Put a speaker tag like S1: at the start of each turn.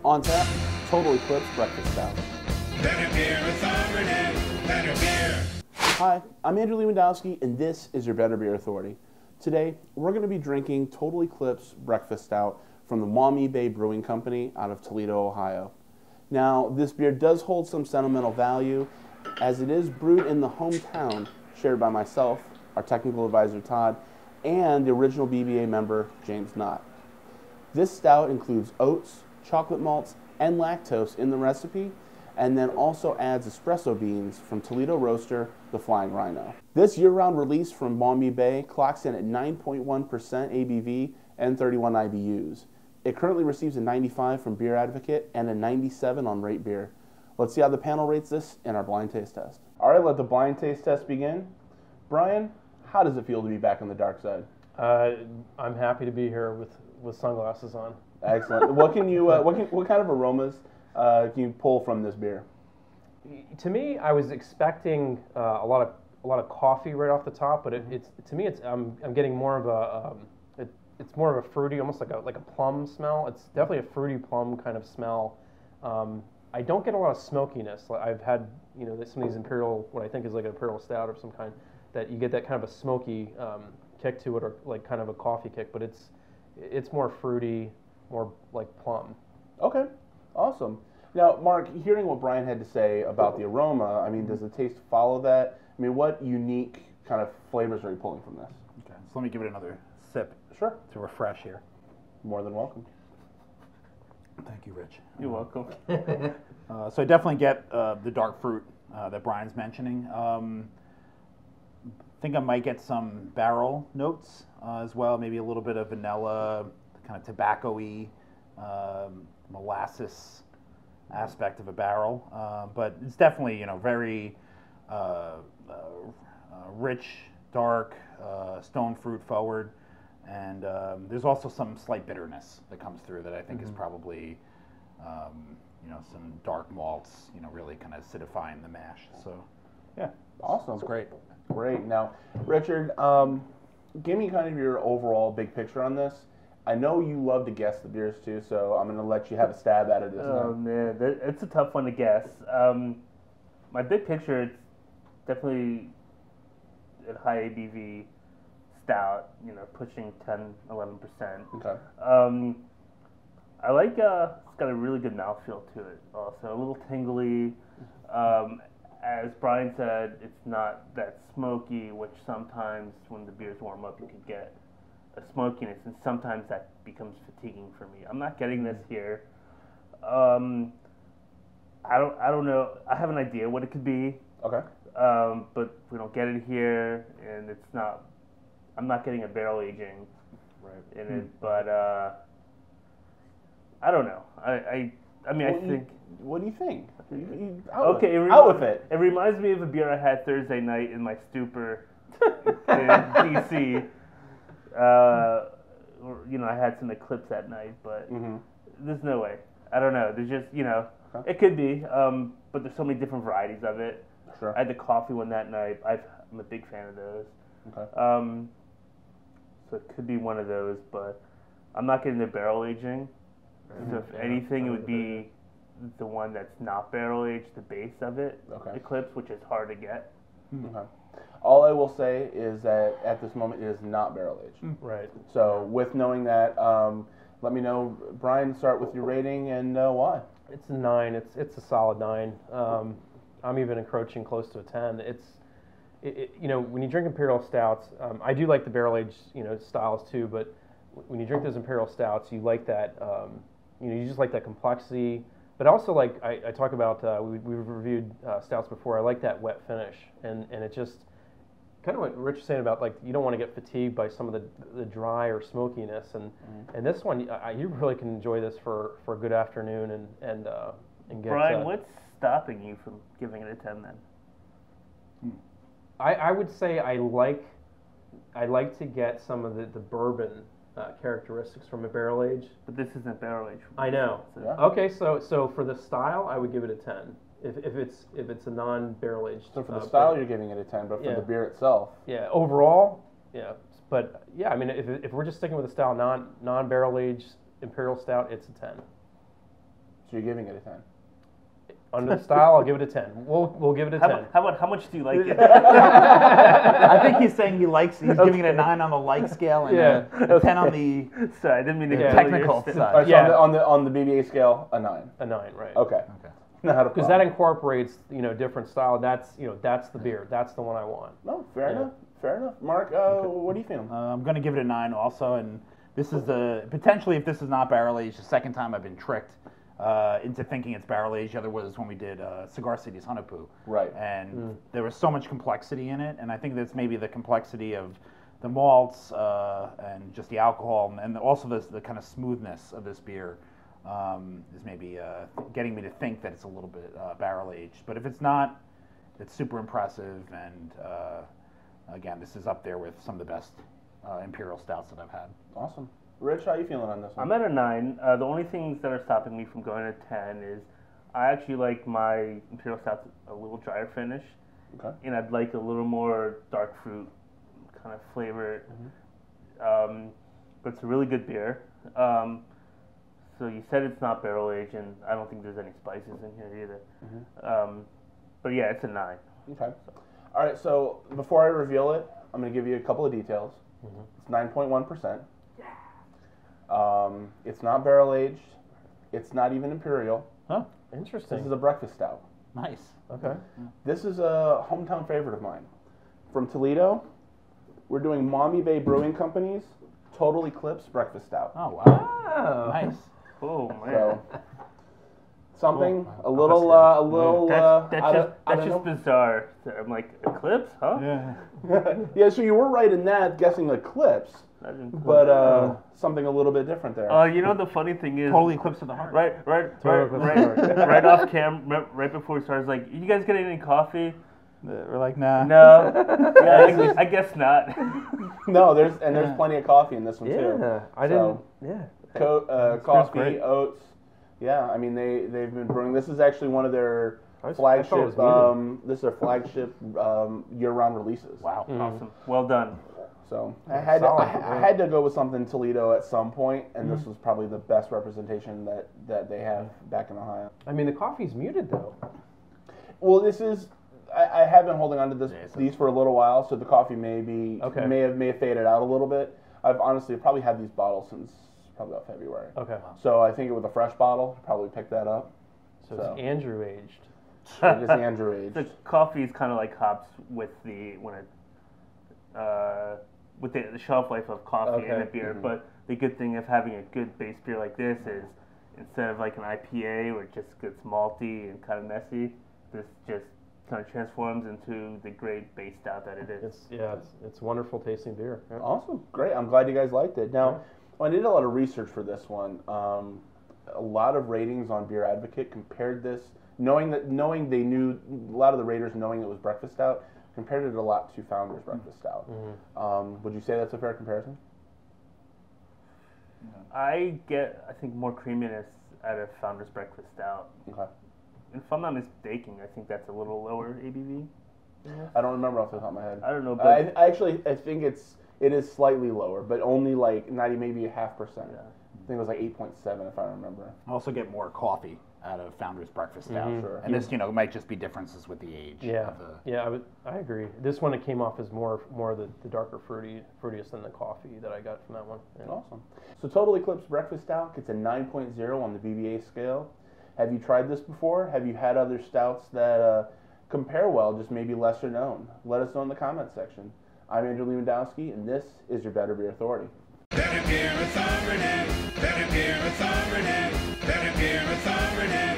S1: On tap, Total Eclipse Breakfast Stout.
S2: Better Beer Authority, Better Beer.
S1: Hi, I'm Andrew Lewandowski, and this is your Better Beer Authority. Today, we're going to be drinking Total Eclipse Breakfast Stout from the Maumee Bay Brewing Company out of Toledo, Ohio. Now, this beer does hold some sentimental value, as it is brewed in the hometown shared by myself, our technical advisor Todd, and the original BBA member, James Knott. This stout includes oats, chocolate malts, and lactose in the recipe, and then also adds espresso beans from Toledo roaster, the Flying Rhino. This year-round release from Maumee Bay clocks in at 9.1% ABV and 31 IBUs. It currently receives a 95 from Beer Advocate and a 97 on Rate Beer. Let's see how the panel rates this in our blind taste test. All right, let the blind taste test begin. Brian, how does it feel to be back on the dark side?
S3: I'm happy to be here with sunglasses on.
S1: Excellent. What can you? What kind of aromas can you pull from this beer?
S3: To me, I was expecting a lot of coffee right off the top, but I'm getting more of it's more of a fruity, almost like a plum smell. It's definitely a fruity plum kind of smell. I don't get a lot of smokiness. I've had some of these imperial, what I think is like an imperial stout of some kind, that you get that kind of a smoky kick to it, or like kind of a coffee kick, but it's more fruity, more like plum.
S1: Okay, awesome. Now, Mark, hearing what Brian had to say about the aroma, I mean, does the taste follow that? I mean, what unique kind of flavors are you pulling from this?
S4: Okay, so let me give it another sip.
S1: Sure.
S4: To refresh here.
S1: More than welcome.
S4: Thank you, Rich.
S1: You're welcome.
S4: So I definitely get the dark fruit that Brian's mentioning. I think I might get some barrel notes as well, maybe a little bit of vanilla, kind of tobacco-y, molasses aspect of a barrel. But it's definitely, very rich, dark, stone fruit forward. And there's also some slight bitterness that comes through that I think is probably, some dark malts, really kind of acidifying the mash. So, yeah,
S1: awesome.
S4: It's great.
S1: Great. Now, Richard, give me kind of your overall big picture on this. I know you love to guess the beers too, so I'm going to let you have a stab at it this
S5: Oh
S1: time.
S5: man, it's a tough one to guess. My big picture, it's definitely a high ABV stout, pushing 10, 11%.
S1: Okay.
S5: I like it's got a really good mouthfeel to it also, a little tingly. As Brian said, it's not that smoky, which sometimes when the beers warm up you could get a smokiness, and sometimes that becomes fatiguing for me. I'm not getting this here. I don't know. I have an idea what it could be.
S1: Okay.
S5: But we don't get it here, and it's not. I'm not getting a barrel aging in it, but I don't know. I think.
S1: What do you think?
S5: Out
S1: with it.
S5: It reminds me of a beer I had Thursday night in my stupor in DC. I had some Eclipse that night, but there's no way. I don't know. There's just, it could be, but there's so many different varieties of it.
S1: Sure.
S5: I had the coffee one that night. I'm a big fan of those.
S1: Okay.
S5: So it could be one of those, but I'm not getting the barrel aging. So if anything, it would be the one that's not barrel aged, the base of it, Eclipse, which is hard to get.
S1: Okay. All I will say is that at this moment it is not barrel aged.
S3: Right.
S1: So with knowing that, let me know, Brian, start with your rating and why.
S3: It's a 9. It's a solid 9. I'm even encroaching close to a 10. When you drink imperial stouts, I do like the barrel aged styles too, but when you drink those imperial stouts, you like that you just like that complexity. But also, like I talk about, we've reviewed stouts before. I like that wet finish, and it just kind of what Rich was saying about, like, you don't want to get fatigued by some of the dry or smokiness, and this one you really can enjoy this for a good afternoon and get.
S5: Brian, what's stopping you from giving it a 10 then?
S3: I would say I like to get some of the bourbon characteristics from a barrel age.
S5: But this isn't barrel age.
S3: I know.
S5: So.
S1: Yeah.
S3: Okay, so for the style, I would give it a 10. If it's a non-barrel aged.
S1: So for the style, you're giving it a 10, but for the beer itself.
S3: Yeah. Overall, yeah. But yeah, I mean, if we're just sticking with the style, non-barrel aged imperial stout, it's a 10.
S1: So you're giving it a 10.
S3: Under the style, I'll give it a 10. We'll give it a 10.
S5: How much do you like it?
S4: I think he's saying he's giving it a 9 on the like scale and a 10 on the
S5: Sorry, I didn't mean to kill
S4: technical
S5: your-
S4: side.
S1: All right, so
S3: Yeah.
S1: on the BBA scale, a 9.
S3: A 9, right?
S1: Okay. Not a
S3: Because
S1: problem.
S3: that incorporates, different style. That's the beer. That's the one I want.
S1: No, fair enough. Fair enough. Mark, what are you feeling?
S4: I'm going to give it a 9 also, and this is potentially, if this is not barrel aged, the second time I've been tricked into thinking it's barrel aged. The other was when we did Cigar City's Hunapoo.
S1: Right.
S4: And there was so much complexity in it, and I think that's maybe the complexity of the malts and just the alcohol, and also the kind of smoothness of this beer is maybe getting me to think that it's a little bit barrel aged. But if it's not, it's super impressive, and again, this is up there with some of the best imperial stouts that I've had.
S1: Awesome. Rich, how are you feeling on this one?
S5: I'm at a 9. The only things that are stopping me from going to 10 is I actually like my imperial stouts a little drier finish,
S1: Okay.
S5: and I'd like a little more dark fruit kind of flavor. But it's a really good beer. So you said it's not barrel aged, and I don't think there's any spices in here either. But yeah, it's a 9.
S1: Okay. All right, so before I reveal it, I'm going to give you a couple of details. It's 9.1%. It's not barrel aged. It's not even imperial.
S4: Huh?
S3: Interesting.
S1: This is a breakfast stout.
S4: Nice.
S3: Okay.
S1: This is a hometown favorite of mine. From Toledo, we're doing Maumee Bay Brewing Company's Total Eclipse Breakfast Stout.
S4: Oh, wow.
S3: Oh.
S4: Nice.
S5: Oh man,
S1: So, something a
S4: That's
S1: little,
S5: that's
S1: I don't
S5: just
S1: know.
S5: bizarre. I'm like, Eclipse, huh?
S4: Yeah.
S1: Yeah, so you were right in that, guessing Eclipse,
S5: That didn't-
S1: but something a little bit different there.
S5: You know the funny thing is,
S4: Totally Eclipse of the Heart.
S5: right
S3: Total Eclipse of the Heart.
S5: right off cam, right before we started, like, you guys getting any coffee?
S4: We're like, nah.
S5: No, yeah, I guess not.
S1: No, there's plenty of coffee in this one too.
S3: Yeah, I didn't.
S1: So,
S3: Yeah.
S1: coffee,
S3: great.
S1: oats. Yeah, I mean they've been brewing. This is actually one of their
S3: I thought it
S1: flagship.
S3: was
S1: This is their flagship year-round releases.
S4: Wow.
S5: Awesome, well done.
S1: So I had
S3: solid,
S1: I had to go with something Toledo at some point, and this was probably the best representation that they have back in Ohio.
S3: I mean, the coffee's muted though.
S1: Well, this is. I have been holding on to
S4: Yeah, so-
S1: these for a little while, so the coffee may have faded out a little bit. I've honestly probably had these bottles since probably about February.
S3: Okay.
S1: So I think with a fresh bottle, probably pick that up.
S3: So
S1: So.
S3: it's Andrew aged.
S1: It is Andrew age.
S5: The coffee is kind of like hops with the shelf life of coffee and a
S3: Okay.
S5: beer. But the good thing of having a good base beer like this is instead of like an IPA where it just gets malty and kind of messy, this just kind of transforms into the great base stout that it is.
S3: It's wonderful tasting beer. Yeah.
S1: Awesome, great. I'm glad you guys liked it. Now, I did a lot of research for this one. A lot of ratings on Beer Advocate compared this, knowing they knew a lot of the raters knowing it was breakfast stout, compared it a lot to Founder's breakfast stout. Would you say that's a fair comparison?
S5: I think more creaminess out of Founder's Breakfast Stout.
S1: Okay.
S5: If I'm not mistaken, I think that's a little lower ABV.
S1: I don't remember off the top of my head.
S5: I don't know, but
S1: I think it is slightly lower, but only like maybe a 0.5%.
S5: Yeah.
S1: I think it was like 8.7 if I remember.
S4: I also get more coffee out of Founder's Breakfast Stout.
S1: Sure.
S4: And this, might just be differences with the age.
S3: Yeah,
S4: Of the,
S3: I agree. This one, it came off as more the darker fruitiest than the coffee that I got from that one. Yeah.
S1: Awesome. So Total Eclipse Breakfast Stout gets a 9.0 on the BBA scale. Have you tried this before? Have you had other stouts that compare well, just maybe lesser known? Let us know in the comments section. I'm Andrew Lewandowski, and this is your Better Beer Authority.
S2: Better Beer Authority. Better Beer Authority. Better Beer Authority.